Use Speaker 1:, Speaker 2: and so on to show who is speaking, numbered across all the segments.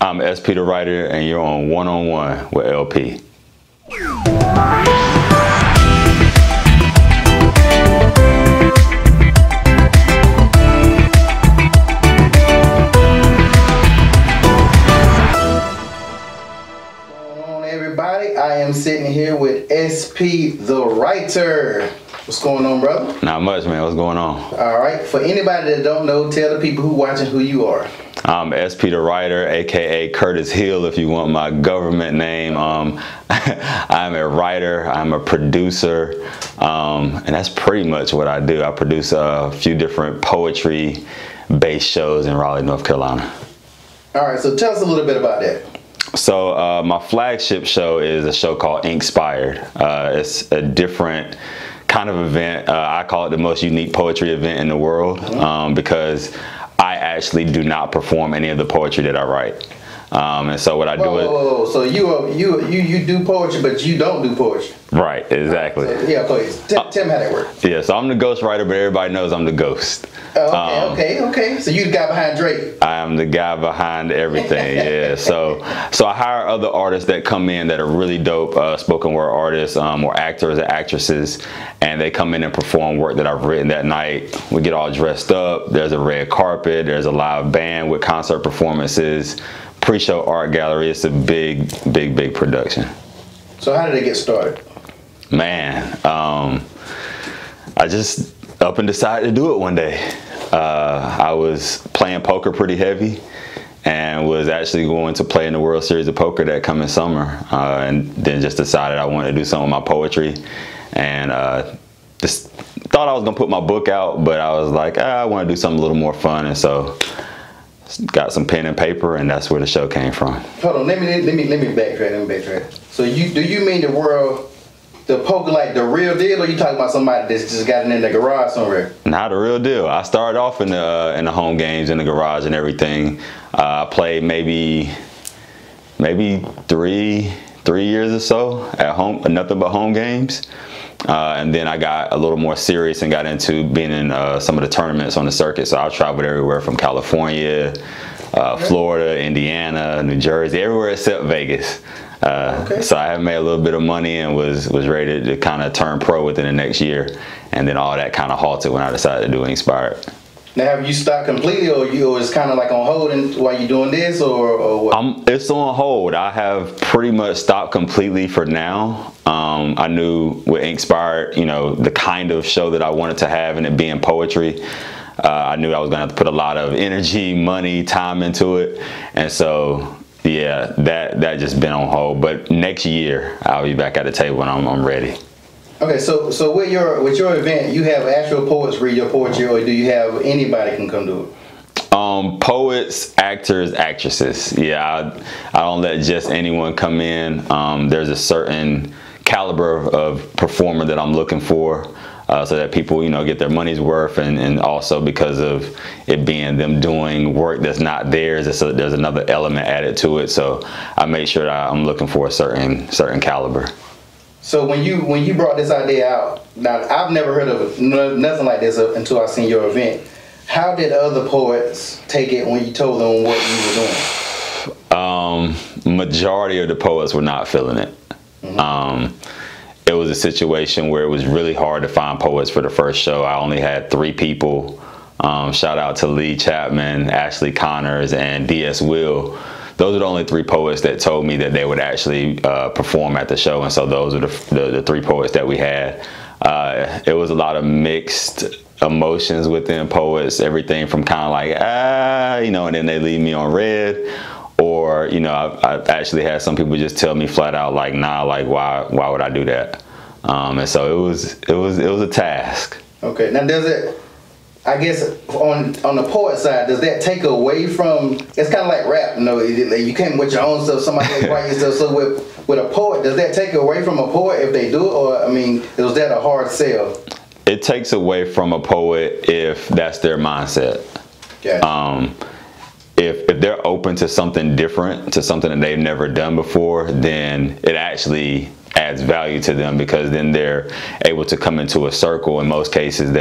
Speaker 1: I'm SP the Writer, and you're on One on One with LP.
Speaker 2: Everybody, I am sitting here with SP the Writer. What's going on, brother?
Speaker 1: Not much, man. What's going on?
Speaker 2: All right. For anybody that don't know, tell the people who watching who you are.
Speaker 1: I'm SP the Writer, aka Curtis Hill, if you want my government name. I'm a writer. I'm a producer, and that's pretty much what I do. I produce a few different poetry-based shows in Raleigh, North Carolina.
Speaker 2: All right. So tell us a little bit about that.
Speaker 1: So my flagship show is a show called Inkspired. It's a different kind of event. I call it the most unique poetry event in the world because I actually do not perform any of the poetry that I write. And so what I do is...
Speaker 2: So you do poetry, but you don't do poetry.
Speaker 1: Right, exactly.
Speaker 2: So, yeah, please. Tell me how that works.
Speaker 1: Yeah, so I'm the ghost writer, but everybody knows I'm the ghost.
Speaker 2: Okay. So you the guy behind Drake.
Speaker 1: I am the guy behind everything, yeah. So I hire other artists that come in that are really dope, spoken word artists or actors or actresses, and they come in and perform work that I've written that night. We get all dressed up. There's a red carpet. There's a live band with concert performances, pre-show art gallery. It's a big production.
Speaker 2: So how did it get started?
Speaker 1: Man, I just up and decided to do it one day. I was playing poker pretty heavy and was actually going to play in the World Series of Poker that coming summer, and then just decided I wanted to do something with my poetry, and just thought I was gonna put my book out, but I was like, I want to do something a little more fun, and so got some pen and paper, and that's where the show came from.
Speaker 2: Hold on, let me backtrack. So do you mean the poker like the real deal, or you talking about somebody that's just got it in the garage somewhere?
Speaker 1: Not the real deal. I started off in the home games in the garage and everything. I played maybe 3 years or so at home, nothing but home games. And then I got a little more serious and got into being in some of the tournaments on the circuit. So I traveled everywhere from California, Florida, Indiana, New Jersey, everywhere except Vegas. So I had made a little bit of money and was ready to kind of turn pro within the next year. And then all that kind of halted when I decided to do Inkspired.
Speaker 2: Now, have you stopped completely, or it's kind of like on hold while you're doing this, or what?
Speaker 1: It's on hold. I have pretty much stopped completely for now. I knew with Inkspired, the kind of show that I wanted to have, and it being poetry, I knew I was going to have to put a lot of energy, money, time into it. And so, yeah, that just been on hold. But next year, I'll be back at the table and I'm ready. Okay,
Speaker 2: so with your event, you have actual poets read your poetry, or do you have anybody can come do it?
Speaker 1: Poets, actors, actresses. Yeah, I don't let just anyone come in. There's a certain caliber of performer that I'm looking for, so that people, get their money's worth, and also because of it being them doing work that's not theirs, there's another element added to it. So I make sure that I'm looking for a certain caliber.
Speaker 2: So when you brought this idea out, now I've never heard of nothing like this until I seen your event. How did other poets take it when you told them what you were doing?
Speaker 1: Majority of the poets were not feeling it. It was a situation where it was really hard to find poets for the first show. I only had 3 people. Shout out to Lee Chapman, Ashley Connors, and D.S. Will. Those are the only 3 poets that told me that they would actually perform at the show, and so those are the 3 poets that we had. It was a lot of mixed emotions within poets, everything from kind of like, and then they leave me on red, or, I've actually had some people just tell me flat out, like, nah, like, why would I do that? And so it was a task. Okay, now does it, I guess on the poet side, does that take away from, it's kind of like rap, you came with your own stuff, somebody else write your stuff, so with a poet, does that take away from a poet if they do it, or, is that a hard sell? It takes away from a poet if that's their mindset. Gotcha. If they're open to something different, to something that they've never done before, then it actually adds value to them, because then they're able to come into a circle in most cases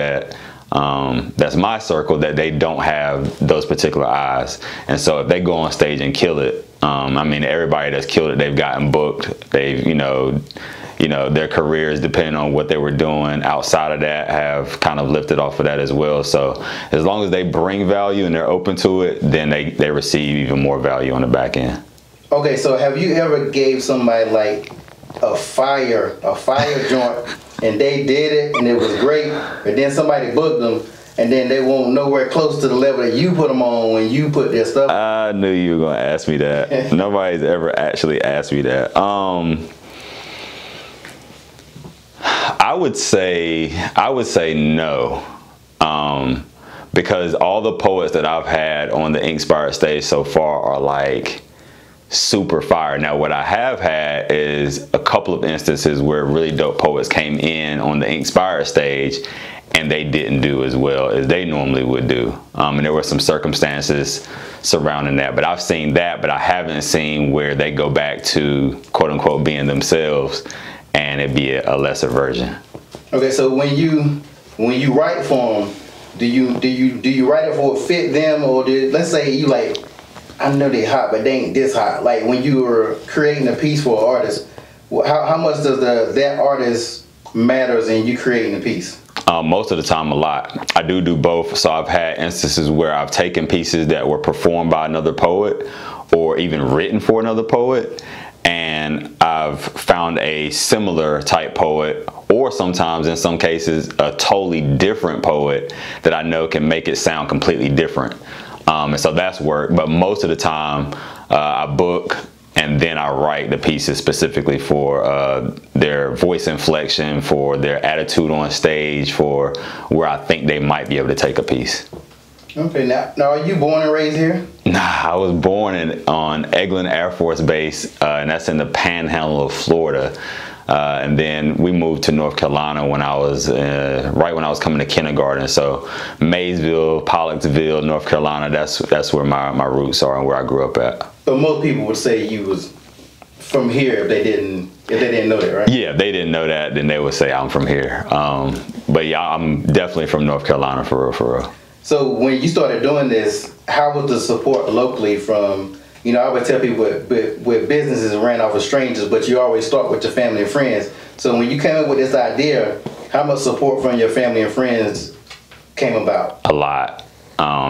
Speaker 1: that's my circle, that they don't have those particular eyes. And so if they go on stage and kill it, I mean, everybody that's killed it, they've gotten booked. They've, their careers, depending on what they were doing outside of that, have kind of lifted off of that as well. So as long as they bring value and they're open to it, then they receive even more value on the back end.
Speaker 2: Okay, so have you ever gave somebody like a fire joint and they did it and it was great, but then somebody booked them and then they won't nowhere close to the level that you put them on when you put their stuff?
Speaker 1: I knew you were gonna ask me that. Nobody's ever actually asked me that. I would say no, because all the poets that I've had on the Inkspired stage so far are like super fire. Now, what I have had is a couple of instances where really dope poets came in on the Inkspired stage and they didn't do as well as they normally would do. And there were some circumstances surrounding that, but I've seen that, but I haven't seen where they go back to quote unquote being themselves and it be a lesser version. Okay,
Speaker 2: so when you write for them, do you write it for it fit them, or let's say you like, I know they hot, but they ain't this hot. Like when you were creating a piece for an artist, how much does that artist matters in you creating a piece?
Speaker 1: Most of the time, a lot. I do both. So I've had instances where I've taken pieces that were performed by another poet or even written for another poet, and I've found a similar type poet, or sometimes in some cases a totally different poet that I know can make it sound completely different. And so that's work, but most of the time I book and then I write the pieces specifically for their voice inflection, for their attitude on stage, for where I think they might be able to take a piece.
Speaker 2: Okay, now are you born and raised here?
Speaker 1: Nah, I was born on Eglin Air Force Base, and that's in the panhandle of Florida. And then we moved to North Carolina when I was right when I was coming to kindergarten. So Maysville, Pollocksville, North Carolina, that's where my roots are and where I grew up at.
Speaker 2: But most people would say you was from here if they didn't know that, right?
Speaker 1: Yeah, if they didn't know that, then they would say I'm from here. But yeah, I'm definitely from North Carolina for real.
Speaker 2: So when you started doing this, how was the support locally from, I would tell people with businesses ran off of strangers, but you always start with your family and friends. So when you came up with this idea, how much support from your family and friends came about?
Speaker 1: A lot.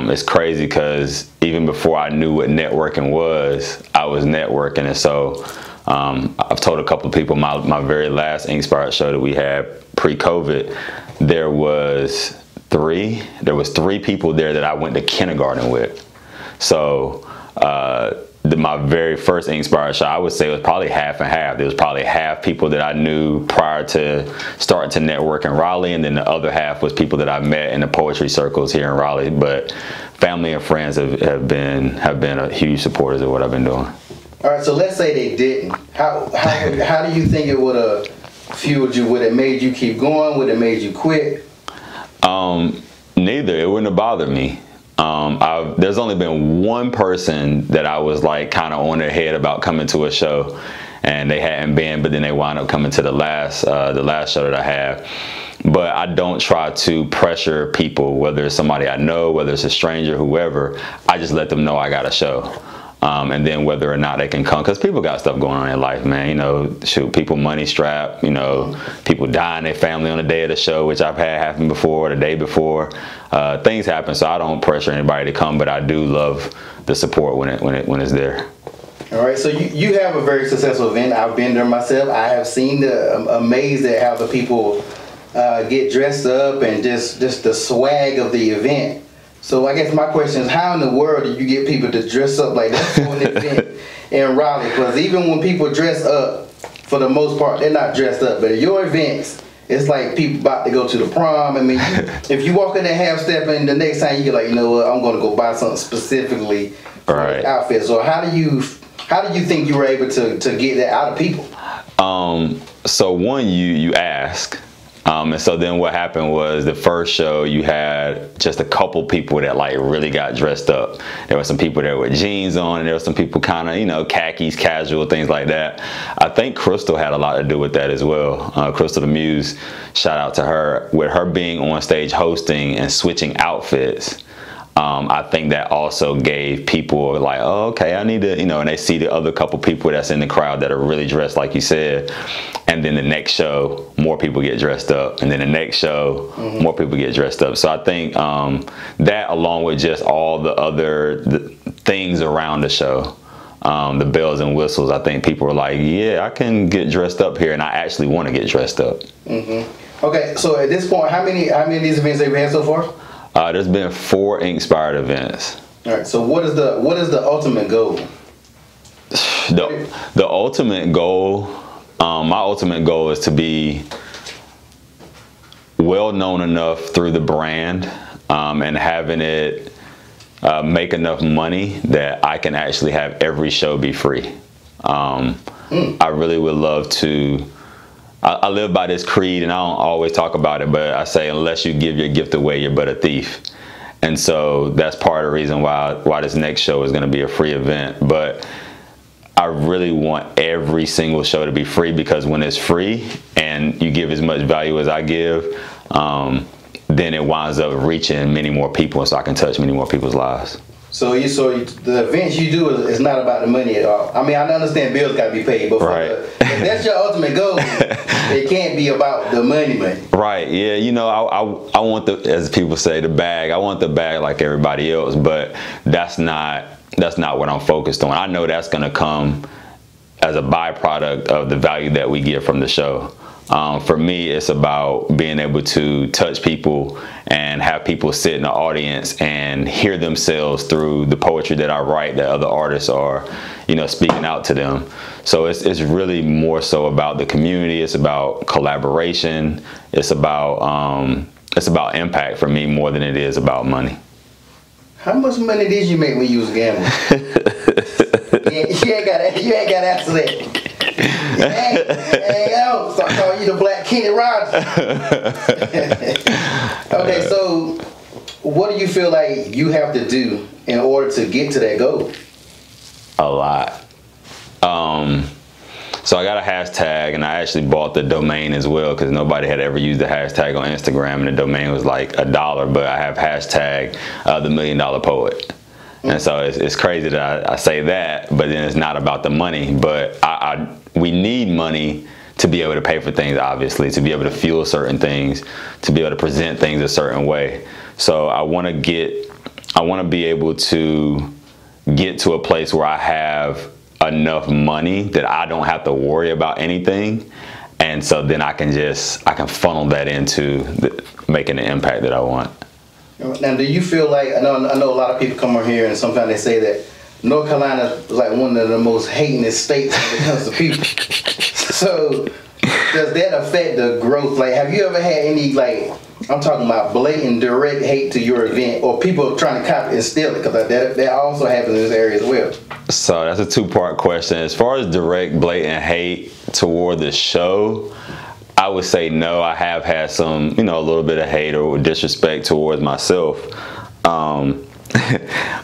Speaker 1: It's crazy because even before I knew what networking was, I was networking. And so I've told a couple of people my very last Inkspired show that we had pre-COVID, there was three people there that I went to kindergarten with. So my very first Inkspired show, I would say it was probably half and half. There was probably half people that I knew prior to starting to network in Raleigh, and then the other half was people that I met in the poetry circles here in Raleigh. But family and friends have been a huge supporters of what I've been doing.
Speaker 2: All right, so let's say they didn't. How do you think it would have fueled you? Would it made you keep going? Would it made you quit?
Speaker 1: Neither. It wouldn't have bothered me. There's only been one person that I was like kind of on their head about coming to a show, and they hadn't been, but then they wound up coming to the last show that I had. But I don't try to pressure people, whether it's somebody I know, whether it's a stranger, whoever. I just let them know I got a show. And then whether or not they can come, because people got stuff going on in their life, man. Shoot, people money strapped, people die in their family on the day of the show, which I've had happen before, the day before. Things happen, so I don't pressure anybody to come, but I do love the support when it's there.
Speaker 2: All right, so you have a very successful event. I've been there myself. I have seen amazed at how the people get dressed up and just the swag of the event. So I guess my question is, how in the world do you get people to dress up like that for an event in Raleigh? Because even when people dress up, for the most part, they're not dressed up. But at your events, it's like people about to go to the prom. I mean, if you walk in there half stepping, the next time you get like, you know what, I'm going to go buy something specifically for this outfit. So how do you think you were able to get that out of people?
Speaker 1: So one, you ask. And so then what happened was the first show you had just a couple people that like really got dressed up. There were some people there with jeans on, and there were some people kind of, khakis, casual, things like that. I think Crystal had a lot to do with that as well. Crystal the Muse, shout out to her. With her being on stage hosting and switching outfits, I think that also gave people like, oh, okay, I need to, and they see the other couple people that's in the crowd that are really dressed like you said, and then the next show more people get dressed up, and then the next show more people get dressed up. So I think that, along with just all the other things around the show, the bells and whistles, I think people were like, yeah, I can get dressed up here, and I actually want to get dressed up.
Speaker 2: Okay, so at this point, how many of these events have you had so far?
Speaker 1: There's been 4 Inkspired events.
Speaker 2: All right. So what is the ultimate goal?
Speaker 1: The ultimate goal, my ultimate goal is to be well known enough through the brand and having it make enough money that I can actually have every show be free. I really would love to. I live by this creed, and I don't always talk about it, but I say, unless you give your gift away, you're but a thief. And so that's part of the reason why this next show is going to be a free event. But I really want every single show to be free, because when it's free and you give as much value as I give, then it winds up reaching many more people, and so I can touch many more people's lives. So
Speaker 2: the events you do is not about the money at all. I mean, I understand bills got to be paid, but if that's your ultimate goal, it can't be about the money.
Speaker 1: Right. Yeah. I want as people say, the bag. I want the bag like everybody else, but that's not what I'm focused on. I know that's going to come as a byproduct of the value that we get from the show. For me, it's about being able to touch people and have people sit in the audience and hear themselves through the poetry that I write, that other artists are, speaking out to them. So it's really more so about the community. It's about collaboration. It's about impact for me more than it is about money.
Speaker 2: How much money did you make when you was gambling? you ain't got to answer that. So I call you the Black Kenny Rogers. Okay, so what do you feel like you have to do in order to get to that goal?
Speaker 1: A lot. So I got a hashtag, and I actually bought the domain as well, because nobody had ever used the hashtag on Instagram, and the domain was like $1. But I have hashtag the $1 Million Poet. And so it's crazy that I say that, but then it's not about the money. But we need money to be able to pay for things, obviously, to be able to fuel certain things, to be able to present things a certain way. So I want to be able to get to a place where I have enough money that I don't have to worry about anything. And so then I can funnel that into making the impact that I want.
Speaker 2: Now, do you feel like, I know a lot of people come on here and sometimes they say that North Carolina is like one of the most hatingest states when it comes to people. So does that affect the growth? Like, have you ever had any, like, I'm talking about blatant, direct hate to your event, or people trying to copy and steal it? Because that also happens in this area as well. So
Speaker 1: that's a 2-part question. As far as direct, blatant hate toward the show, I would say no. I have had some, a little bit of hate or disrespect towards myself,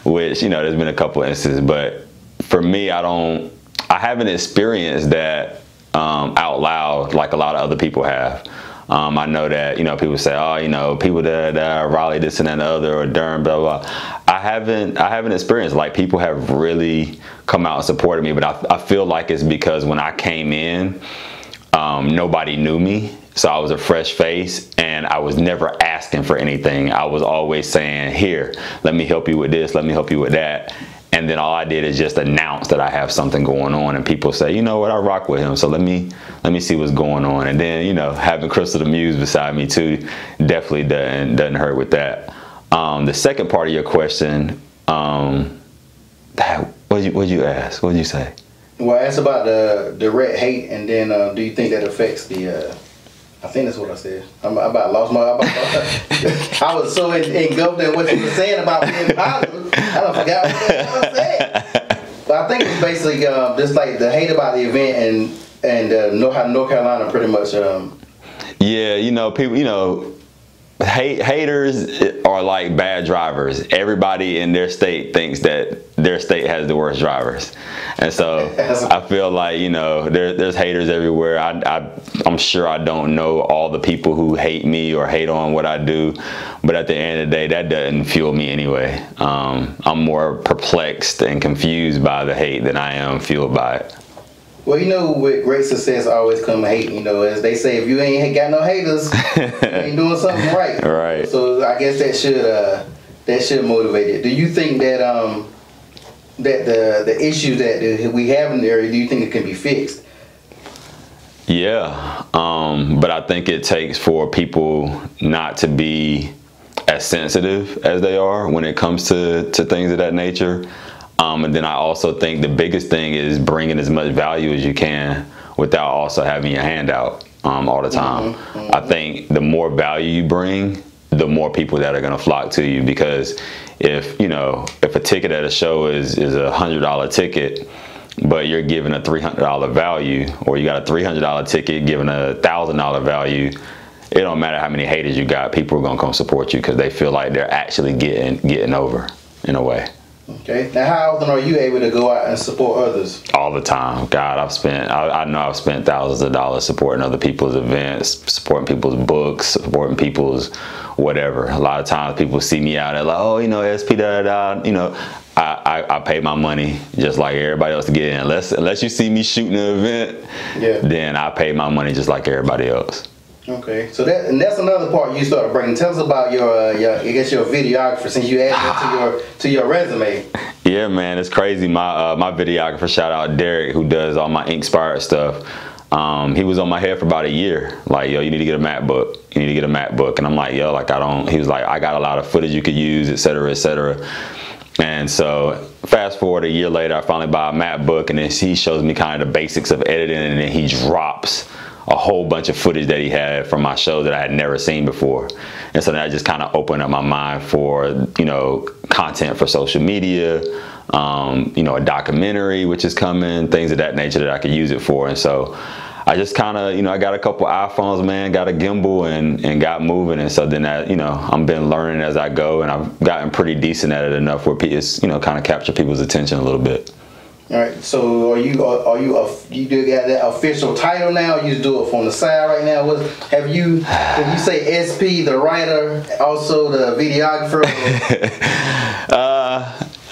Speaker 1: which, there's been a couple instances. But for me, I haven't experienced that out loud like a lot of other people have. I know that, people say, oh, people that Raleigh, this and that and the other, or Durham, blah, blah, blah. I haven't experienced, like, people have really come out and supported me. But I feel like it's because when I came in, nobody knew me. So I was a fresh face, and I was never asking for anything. I was always saying, here, let me help you with this, let me help you with that. And then all I did is just announce that I have something going on, and people say, you know what, I rock with him, so let me see what's going on. And then, having Crystal the Muse beside me too definitely doesn't hurt with that. The second part of your question, what'd you ask? What'd you say?
Speaker 2: Well, I asked about the direct hate, and then do you think that affects the? I think that's what I said. I lost my. I was so engulfed in what you were saying about being positive, I forgot what I said. But I think it's basically just like the hate about the event and how North Carolina pretty much.
Speaker 1: Yeah, people, haters are like bad drivers. Everybody in their state thinks that their state has the worst drivers, and so I feel like, you know, there's haters everywhere. I'm sure I don't know all the people who hate me or hate on what I do, but at the end of the day, that doesn't fuel me anyway. I'm more perplexed and confused by the hate than I am fueled by it.
Speaker 2: Well, you know, with great success always come hate. You know, as they say, if you ain't got no haters, you ain't doing something right.
Speaker 1: Right.
Speaker 2: So I guess that should motivate it. Do you think that that the issues that we have in the area, do you think it can be fixed?
Speaker 1: Yeah, but I think it takes for people not to be as sensitive as they are when it comes to things of that nature. And then I also think the biggest thing is bringing as much value as you can without also having your hand out all the time. I think the more value you bring, the more people that are going to flock to you, because if a ticket at a show is $100 ticket, but you're giving a $300 value, or you got a $300 ticket giving a $1,000 value, it don't matter how many haters you got, people are going to come support you because they feel like they're actually getting over in a way.
Speaker 2: Okay. Now, how often are you able to go out and support others?
Speaker 1: All the time. God, I know I've spent thousands of dollars supporting other people's events, supporting people's books, supporting people's whatever. A lot of times people see me out, they're like, oh, you know, SP, you know, I pay my money just like everybody else to get in. Unless you see me shooting an event, then I pay my money just like everybody else.
Speaker 2: Okay, so that's another part you started bringing. Tell us about your I guess your videographer, since you added that to your resume. Yeah, man, it's crazy. My videographer, shout out Derek, who does all my Inkspired stuff. He was on my head for about a year. Like, yo, you need to get a MacBook. You need to get a MacBook. And I'm like, yo, like he was like, I got a lot of footage you could use, et cetera, et cetera. And so fast forward a year later, I finally buy a MacBook, and then he shows me kind of the basics of editing, and then he drops a whole bunch of footage that he had from my show that I had never seen before. And so that just kind of opened up my mind for, you know, content for social media, you know, a documentary which is coming, things of that nature that I could use it for. And so I just kind of, you know, I got a couple iPhones, man, got a gimbal and got moving. And so then that, you know, I've been learning as I go, and I've gotten pretty decent at it enough where it's, you know, kind of capture people's attention a little bit. All right, so you do got that official title now? Or you just do it from the side right now? When you say SP, the writer, also the videographer?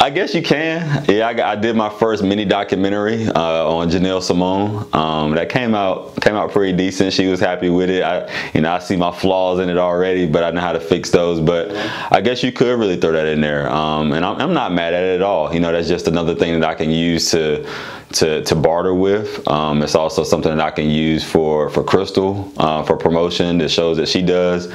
Speaker 2: I guess you can. Yeah, I did my first mini documentary on Janelle Simone. That came out pretty decent. She was happy with it. I see my flaws in it already, but I know how to fix those. But I guess you could really throw that in there, and I'm not mad at it at all. You know, that's just another thing that I can use to barter with. It's also something that I can use for Crystal for promotion, the shows that she does,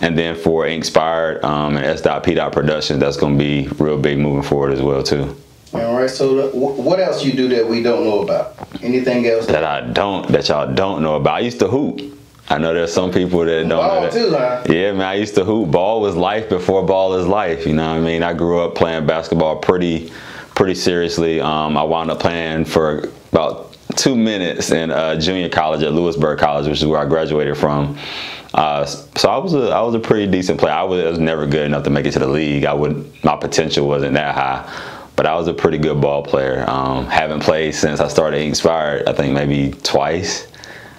Speaker 2: and then for Inkspired and S.P. Productions, that's going to be real big moving forward as well too. All right. So what else you do that we don't know about? Anything else that y'all don't know about? I used to hoop. I know there's some people that don't know that. Too, huh? Yeah, man, I used to hoop. Ball was life before ball is life. You know what I mean? I grew up playing basketball pretty seriously. I wound up playing for about 2 minutes in junior college at Lewisburg College, which is where I graduated from. So I was a pretty decent player. I was never good enough to make it to the league. My potential wasn't that high, but I was a pretty good ball player. Haven't played since I started Inkspired, I think maybe twice.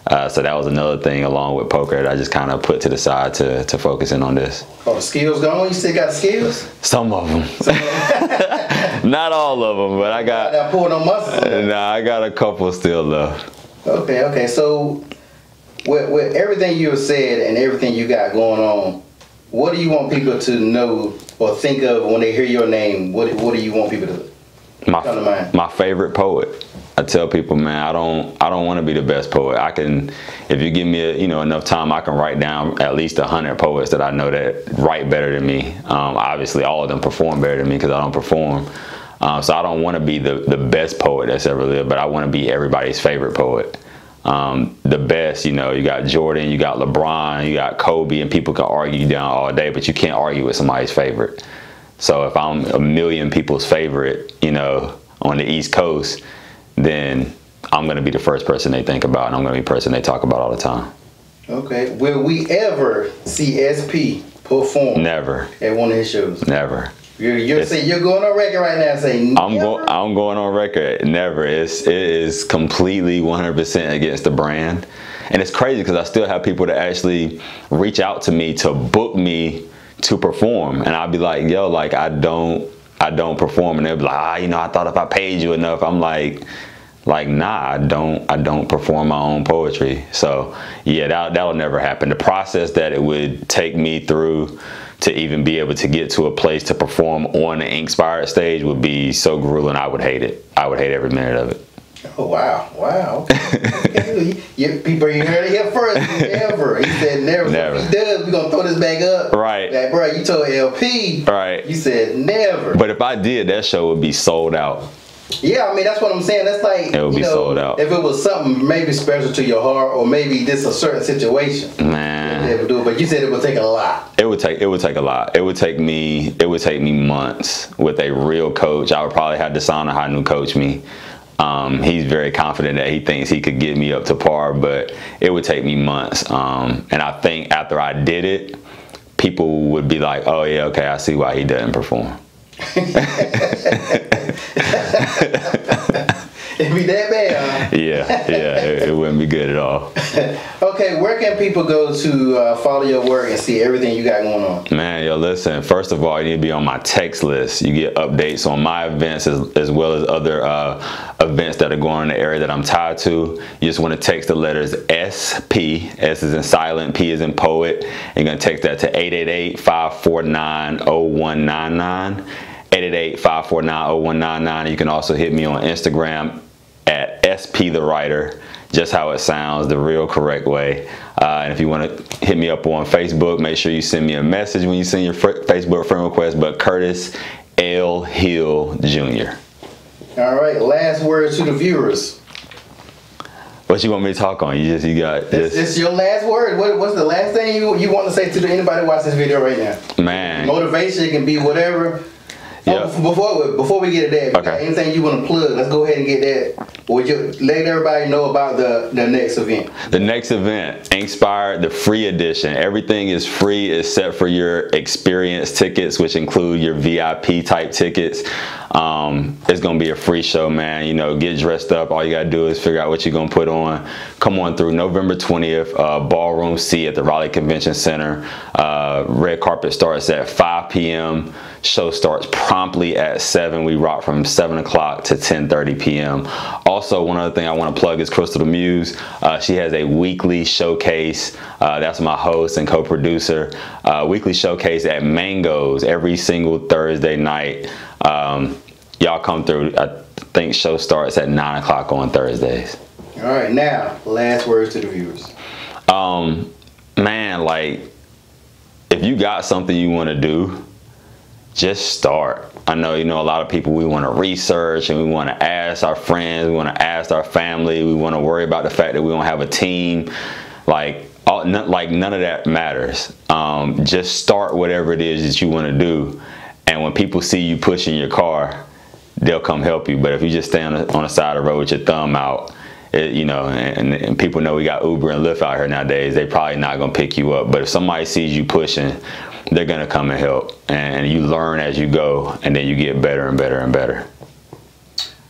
Speaker 2: So that was another thing along with poker that I just kind of put to the side to focus in on this. Oh, the skills gone? You still got skills? Some of them. Not all of them, but I got. That pulling on muscles. Nah, I got a couple still left. Okay. So with everything you have said and everything you got going on, what do you want people to know or think of when they hear your name? What do you want people to come to mind? My favorite poet. I tell people, man, I don't want to be the best poet. If you give me enough time, I can write down at least 100 poets that I know that write better than me. Obviously, all of them perform better than me because I don't perform. So I don't want to be the best poet that's ever lived, but I want to be everybody's favorite poet. The best, you got Jordan, you got LeBron, you got Kobe, and people can argue you down all day, but you can't argue with somebody's favorite. So if I'm a million people's favorite, on the East Coast, then I'm going to be the first person they think about, and I'm going to be the person they talk about all the time. Okay. Will we ever see SP perform
Speaker 1: Never.
Speaker 2: at one of his shows?
Speaker 1: Never.
Speaker 2: You're saying you're going on record right now and saying
Speaker 1: I'm going on record. Never. It is completely 100% against the brand, and it's crazy because I still have people that actually reach out to me to book me to perform, and I'll be like, yo, like I don't perform, and they'll be like, you know, I thought if I paid you enough. I'm like nah, I don't perform my own poetry. So yeah, that'll never happen. The process that it would take me through to even be able to get to a place to perform on the Inkspired stage would be so grueling. I would hate it. I would hate every minute of it.
Speaker 2: Oh wow. Okay. People, you heard it here first. Never. He said never.
Speaker 1: Never.
Speaker 2: If he does, we're gonna throw this back up.
Speaker 1: Right.
Speaker 2: Like, bro, you told LP.
Speaker 1: Right.
Speaker 2: You said never.
Speaker 1: But if I did, that show would be sold out.
Speaker 2: Yeah, I mean, that's what I'm saying. That's like,
Speaker 1: it would be sold out.
Speaker 2: If it was something maybe special to your heart, or maybe this a certain situation,
Speaker 1: man,
Speaker 2: they would do it. But you said it would take a lot.
Speaker 1: It would take a lot. It would take me months with a real coach. I would probably have Desana Hanu coach me. He's very confident that he thinks he could get me up to par, but it would take me months. And I think after I did it, people would be like, oh yeah, okay, I see why he doesn't perform.
Speaker 2: It'd be that bad, huh?
Speaker 1: Yeah, it wouldn't be good at all.
Speaker 2: Okay, where can people go to follow your work and see everything you got going on?
Speaker 1: Man, yo, listen, first of all, you need to be on my text list. You get updates on my events as well as other events that are going on in the area that I'm tied to. You just want to text the letters SP, S is in silent, P is in poet. And you're going to text that to 888-549-0199. 888-549-0199. You can also hit me on Instagram at SP the Writer, just how it sounds, the real correct way. And if you want to hit me up on Facebook, make sure you send me a message when you send your Facebook friend request, but Curtis L. Hill Jr.
Speaker 2: All right, last words to the viewers.
Speaker 1: What you want me to talk on? You got
Speaker 2: It's your last word. What's the last thing you want to say to anybody watch this video right now?
Speaker 1: Man.
Speaker 2: Motivation, it can be whatever.
Speaker 1: Yep.
Speaker 2: Before we get to that,
Speaker 1: okay.
Speaker 2: Anything you want to plug, let's go ahead and get that. Would you let everybody know about the next event? The next event,
Speaker 1: Inkspired, the free edition. Everything is free except for your experience tickets, which include your VIP type tickets. It's gonna be a free show, man. You know, get dressed up. All you gotta do is figure out what you're gonna put on. Come on through November 20th, Ballroom C at the Raleigh Convention Center. Red carpet starts at 5 p.m. Show starts promptly at 7. We rock from 7 o'clock to 10:30 p.m. Also, one other thing I want to plug is Crystal the Muse. She has a weekly showcase. That's my host and co-producer. Weekly showcase at Mango's every single Thursday night. Y'all come through. I think show starts at 9 o'clock on Thursdays.
Speaker 2: All right, now last words to the viewers.
Speaker 1: Man, like, if you got something you want to do, just start. I know, a lot of people, we want to research and we want to ask our friends, we want to ask our family, we want to worry about the fact that we don't have a team. Like none of that matters. Just start whatever it is that you want to do, and when people see you pushing your car, they'll come help you. But if you just stay on the side of the road with your thumb out, and people know we got Uber and Lyft out here nowadays, they probably not gonna pick you up. But if somebody sees you pushing, they're gonna come and help, and you learn as you go, and then you get better and better and better.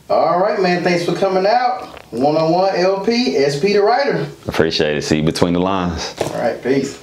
Speaker 2: All right, man, thanks for coming out. One-on-one LP, SP the Writer.
Speaker 1: Appreciate it. See you between the lines.
Speaker 2: All right, peace.